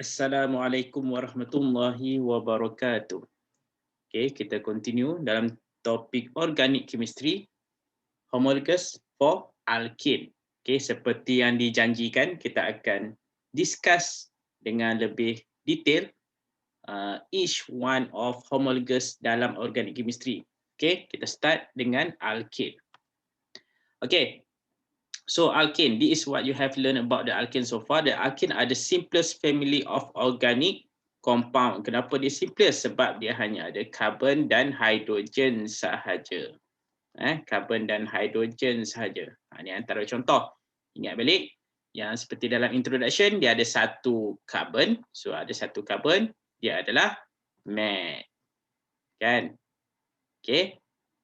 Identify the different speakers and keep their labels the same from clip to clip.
Speaker 1: Assalamualaikum warahmatullahi wabarakatuh. Okay, kita continue dalam topik organic chemistry, homologous for alkane. Okay, seperti yang dijanjikan, kita akan discuss dengan lebih detail each one of homologous dalam organic chemistry. Okay, kita start dengan alkane. Okay, so alkane, this is what you have learned about the alkane so far. The alkane are the simplest family of organic compound. Kenapa dia simplest? Sebab dia hanya ada karbon dan hidrogen sahaja. Karbon dan hidrogen sahaja. Ini antara contoh. Ingat balik, yang seperti dalam introduction, dia ada satu karbon. So ada satu karbon, dia adalah mat. Kan? Okay.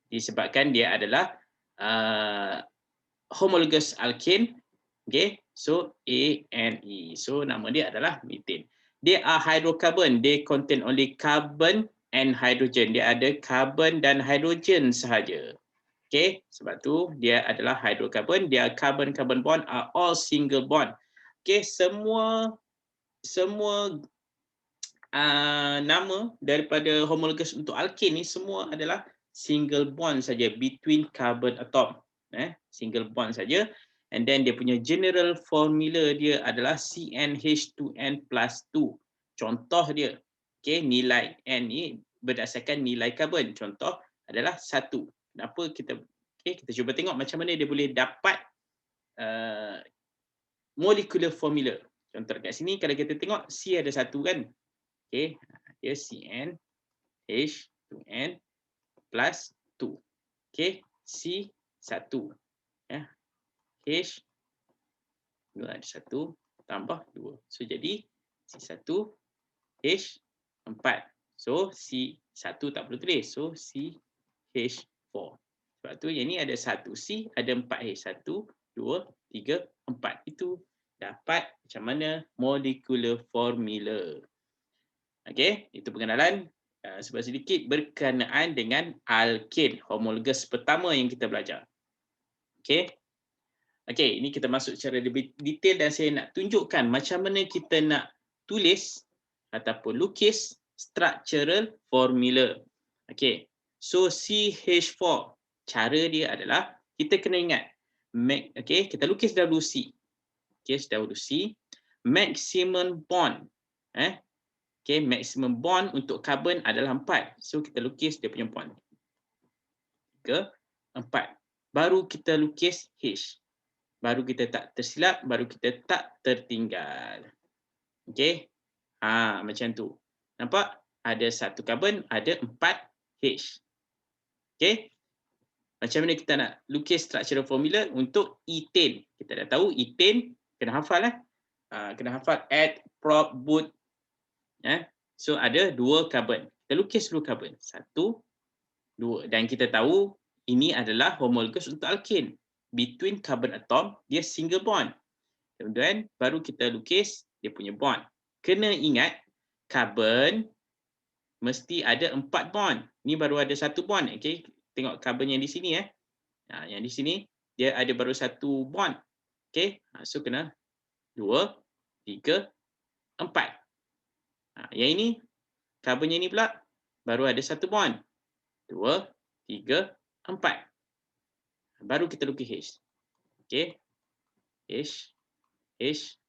Speaker 1: Disebabkan dia adalah homologous alkane, okay, so ANE, so nama dia adalah methane. They are hydrocarbon, they contain only carbon and hydrogen. Dia ada carbon dan hydrogen sahaja. Okay, sebab tu dia adalah hydrocarbon. Dia carbon-carbon bond are all single bond. Okay, semua nama daripada homologous untuk alkane ni semua adalah single bond saja between carbon atom. Single bond saja, and then dia punya general formula dia adalah CnH2n+2. Contoh dia, okay, nilai N ni berdasarkan nilai karbon. Contoh adalah 1. Kenapa kita cuba tengok macam mana dia boleh dapat molecular formula. Contoh kat sini kalau kita tengok C ada 1 kan, okay, dia CnH2n+2, okay, C1. H ada 1 tambah 2. So jadi C1 H4. So C1 tak perlu tulis. So CH4. Sebab tu yang ni ada 1 C, ada 4 H. 1, 2, 3, 4. Itu dapat macam mana molecular formula. Okey, itu pengenalan sebab sedikit berkenaan dengan alkane, homologous pertama yang kita belajar. Okey. Okey, ini kita masuk secara lebih detail dan saya nak tunjukkan macam mana kita nak tulis ataupun lukis structural formula. Okey. So CH4, cara dia adalah kita kena ingat okey, kita lukis dahulu C. Okey, dahulu C. Maximum bond. Okey, maximum bond untuk karbon adalah 4. So kita lukis dia punya bond. 3, 4. Baru kita lukis H. Baru kita tak tersilap, baru kita tak tertinggal. Okey. Macam tu. Nampak? Ada 1 karbon, ada 4 H. Okey. Macam mana kita nak lukis structural formula untuk ethane? Kita dah tahu ethane, kena hafal kena hafal add, prop, but. So ada 2 karbon. Kita lukis dulu karbon. 1, 2. Dan kita tahu ini adalah homologous untuk alkane. Between carbon atom, dia single bond. Kemudian baru kita lukis dia punya bond. Kena ingat carbon mesti ada 4 bond. Ni baru ada 1 bond. Okey, tengok carbon yang di sini yang di sini dia ada baru 1 bond. Okey, so kena 2, 3, 4. Yang ini carbon yang ini pula baru ada 1 bond. 2, 3, 4. Baru kita lukis H. Okey. H, H,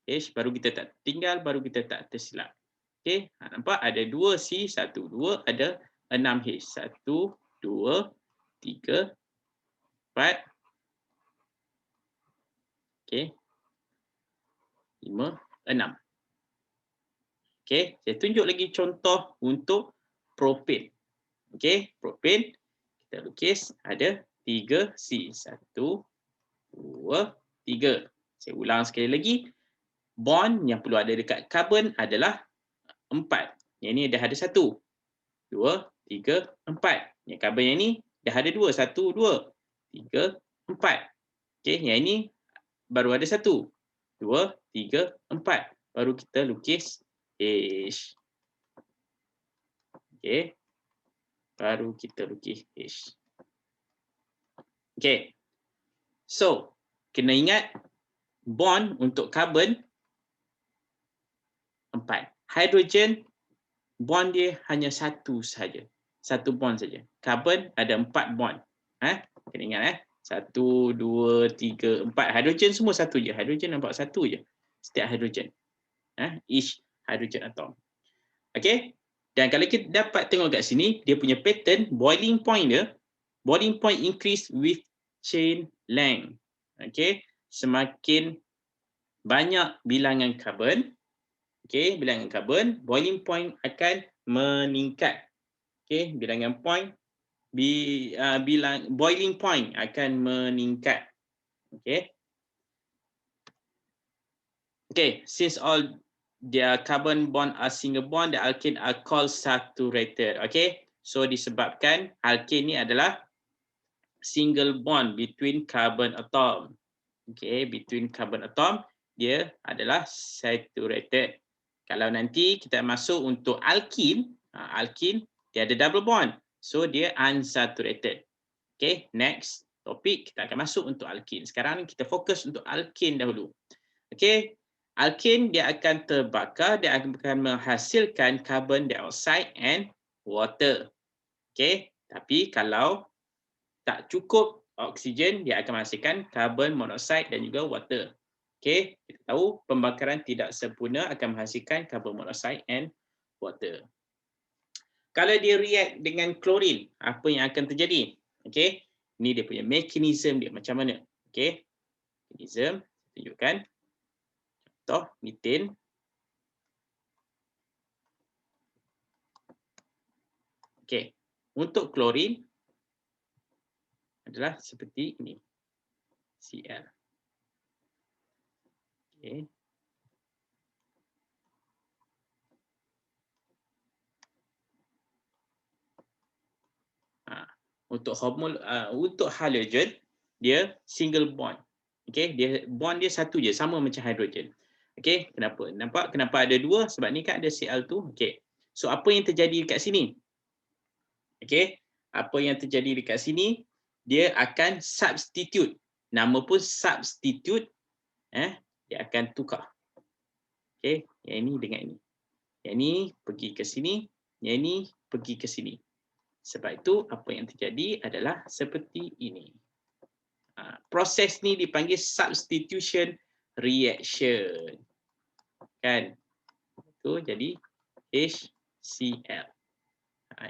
Speaker 1: H. Baru kita tak tinggal, baru kita tak tersilap. Okey. Nampak ada 2 C, 1, 2, ada 6 H. 1, 2, 3, 4. Okey. 5, 6. Okey. Saya tunjuk lagi contoh untuk propane. Okey. Propane. Kita lukis ada 3 C. 1, 2, 3. Saya ulang sekali lagi. Bond yang perlu ada dekat karbon adalah 4. Yang ni dah ada 1. 2, 3, 4. Yang karbon yang ni dah ada 2. 1, 2, 3, 4. Okey, yang ini baru ada 1. 2, 3, 4. Baru kita lukis H. Okey. Baru kita lukis H. Okey. So, kena ingat bond untuk karbon 4 4. Hidrogen bond dia hanya satu saja. Satu bond saja. Karbon ada 4 bond. Kena ingat 1, 2, 3, 4. Hidrogen semua satu je. Hidrogen nampak satu je. Setiap hidrogen. Each hydrogen atom. Okey. Dan kalau kita dapat tengok kat sini, dia punya pattern boiling point dia, boiling point increase with chain length. Okey. Semakin banyak bilangan karbon, okey, bilangan karbon, boiling point akan meningkat. Okey, bilangan point boiling point akan meningkat. Okey. Okay, since all their carbon bond are single bond, the alkane are called saturated. Okay, so disebabkan alkane ni adalah single bond between carbon atom. Okay, between carbon atom, dia adalah saturated. Kalau nanti kita masuk untuk alkene, alkene dia ada double bond, so dia unsaturated. Okay, next topik kita akan masuk untuk alkene. Sekarang kita fokus untuk alkene dahulu. Okay. Alkane dia akan terbakar, dia akan menghasilkan carbon dioxide and water. Okey, tapi kalau tak cukup oksigen, dia akan menghasilkan carbon monoxide dan juga water. Okey, kita tahu pembakaran tidak sempurna akan menghasilkan carbon monoxide and water. Kalau dia react dengan klorin, apa yang akan terjadi? Okey, ini dia punya mekanisme dia macam mana? Okey, mekanisme tunjukkan. Contoh methane. Okey, untuk klorin adalah seperti ini. Cl. Okey. Untuk halogen dia single bond. Okey, dia bond dia satu je, sama macam hidrogen. Okey, kenapa? Nampak kenapa ada dua? Sebab ni kan ada Cl tu. Okey. So apa yang terjadi dekat sini? Okey, apa yang terjadi dekat sini? Dia akan substitute. Nama pun substitute. Dia akan tukar. Okey, yang ini dengan ini. Yang ini pergi ke sini, yang ini pergi ke sini. Sebab itu apa yang terjadi adalah seperti ini. Proses ni dipanggil substitution reaction. Kan? Itu jadi HCl.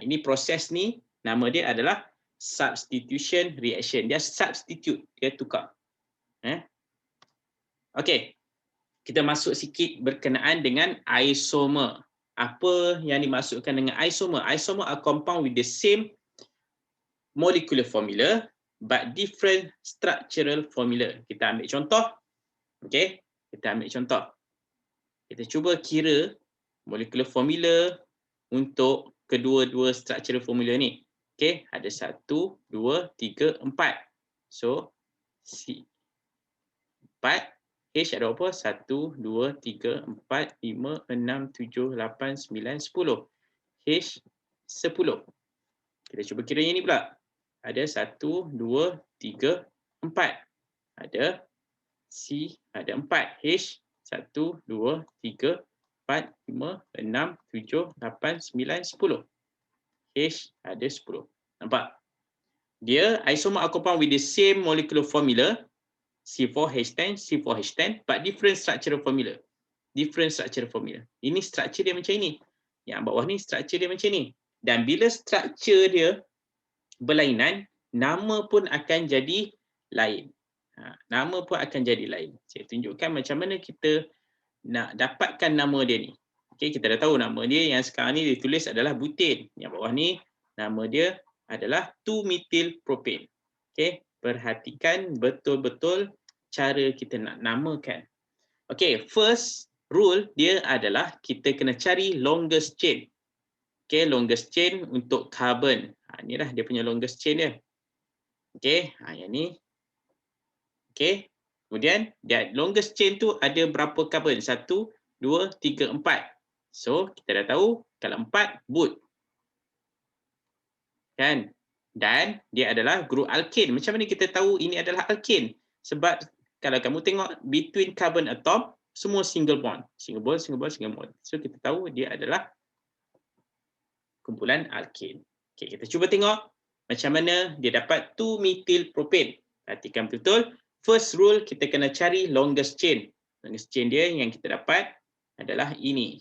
Speaker 1: Ini proses ni, nama dia adalah substitution reaction. Dia substitute, dia tukar. Okey. Kita masuk sikit berkenaan dengan isomer. Apa yang dimaksudkan dengan isomer? Isomer are compound with the same molecular formula but different structural formula. Kita ambil contoh. Okey, kita ambil contoh. Kita cuba kira molecular formula untuk kedua-dua structural formula ni. Okey, ada 1, 2, 3, 4. So C 4, H ada apa? 1, 2, 3, 4, 5, 6, 7, 8, 9, 10. H 10. Kita cuba kira yang ni pula. Ada 1, 2, 3, 4. Ada C, ada 4. H 1, 2, 3, 4, 5, 6, 7, 8, 9, 10. H ada 10. Nampak? Dia isomer are compound with the same molecular formula C4H10, C4H10, but different structural formula. Different structural formula. Ini structure dia macam ini. Yang bawah ni structure dia macam ni. Dan bila structure dia berlainan, nama pun akan jadi lain. Nama pun akan jadi lain. Saya tunjukkan macam mana kita nak dapatkan nama dia ni. Okay, kita dah tahu nama dia yang sekarang ni ditulis adalah butane. Yang bawah ni nama dia adalah 2-methyl propane. Okay, perhatikan betul-betul cara kita nak namakan. Okay, first rule dia adalah kita kena cari longest chain. Okay, longest chain untuk carbon. Inilah dia punya longest chain dia. Okay, yang ni. Okay, kemudian dia longest chain tu ada berapa carbon? 1, 2, 3, 4. So, kita dah tahu kalau 4, boot. Kan? Dan dia adalah group alkane. Macam mana kita tahu ini adalah alkane? Sebab kalau kamu tengok between carbon atom, semua single bond. Single bond, single bond, single bond. So kita tahu dia adalah kumpulan alkane. Okey, kita cuba tengok macam mana dia dapat 2-methyl propane. Perhatikan betul. First rule kita kena cari longest chain. Longest chain dia yang kita dapat adalah ini.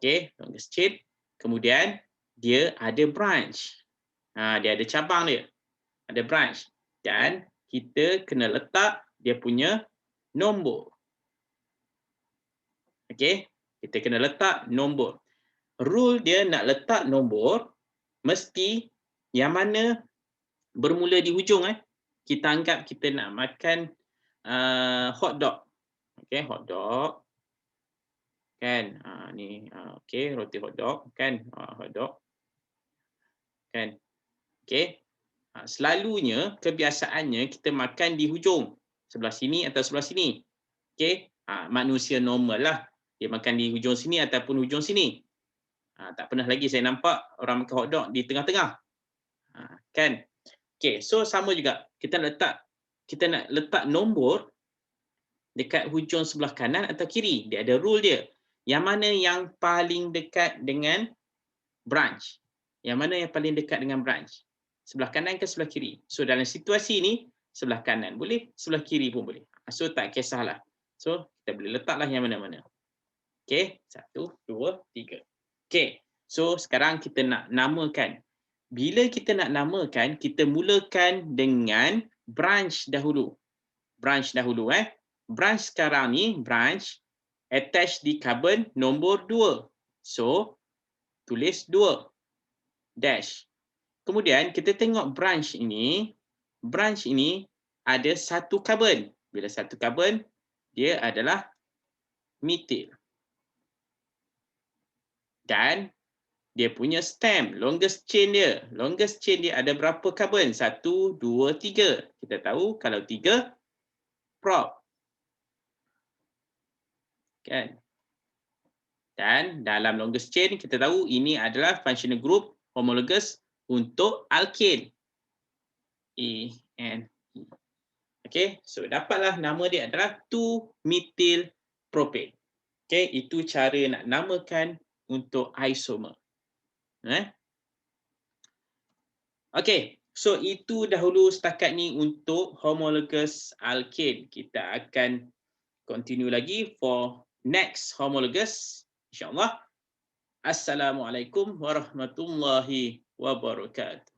Speaker 1: Okey, longest chain. Kemudian dia ada branch. Dia ada cabang dia. Ada branch. Dan kita kena letak dia punya nombor. Okey, kita kena letak nombor. Rule dia nak letak nombor mesti yang mana bermula di hujung. Kita anggap kita nak makan hot dog. Okey, hot dog. Kan, ni okey, roti hot dog kan, hot dog. Kan. Okey. Selalunya kebiasaannya kita makan di hujung, sebelah sini atau sebelah sini. Okey. Manusia normal lah. Dia makan di hujung sini ataupun hujung sini. Tak pernah lagi saya nampak orang makan hot dog di tengah-tengah. Kan. Okey, so sama juga. Kita nak letak nombor dekat hujung sebelah kanan atau kiri. Dia ada rule dia. Yang mana yang paling dekat dengan branch? Yang mana yang paling dekat dengan branch? Sebelah kanan ke sebelah kiri? So dalam situasi ini sebelah kanan boleh, sebelah kiri pun boleh. So tak kisahlah. So kita boleh letaklah yang mana-mana. Okey, 1, 2, 3. Okey. So sekarang kita nak namakan. Bila kita nak namakan, kita mulakan dengan branch dahulu. Branch dahulu Branch sekarang ni branch attach di carbon nombor 2. So tulis 2 dash. Kemudian kita tengok branch ini ada satu carbon. Bila satu carbon, dia adalah methyl. Dan dia punya stem, longest chain dia. Longest chain dia ada berapa carbon? 1, 2, 3. Kita tahu kalau 3 prop. Kan? Dan dalam longest chain kita tahu ini adalah functional group homologous untuk alkane. E and E. Okey, so dapatlah nama dia adalah 2-methyl propane. Okey, itu cara nak namakan untuk isomer. Okey, so itu dahulu setakat ni untuk homologous alkane. Kita akan continue lagi for next homologous insya-Allah. Assalamualaikum warahmatullahi wabarakatuh.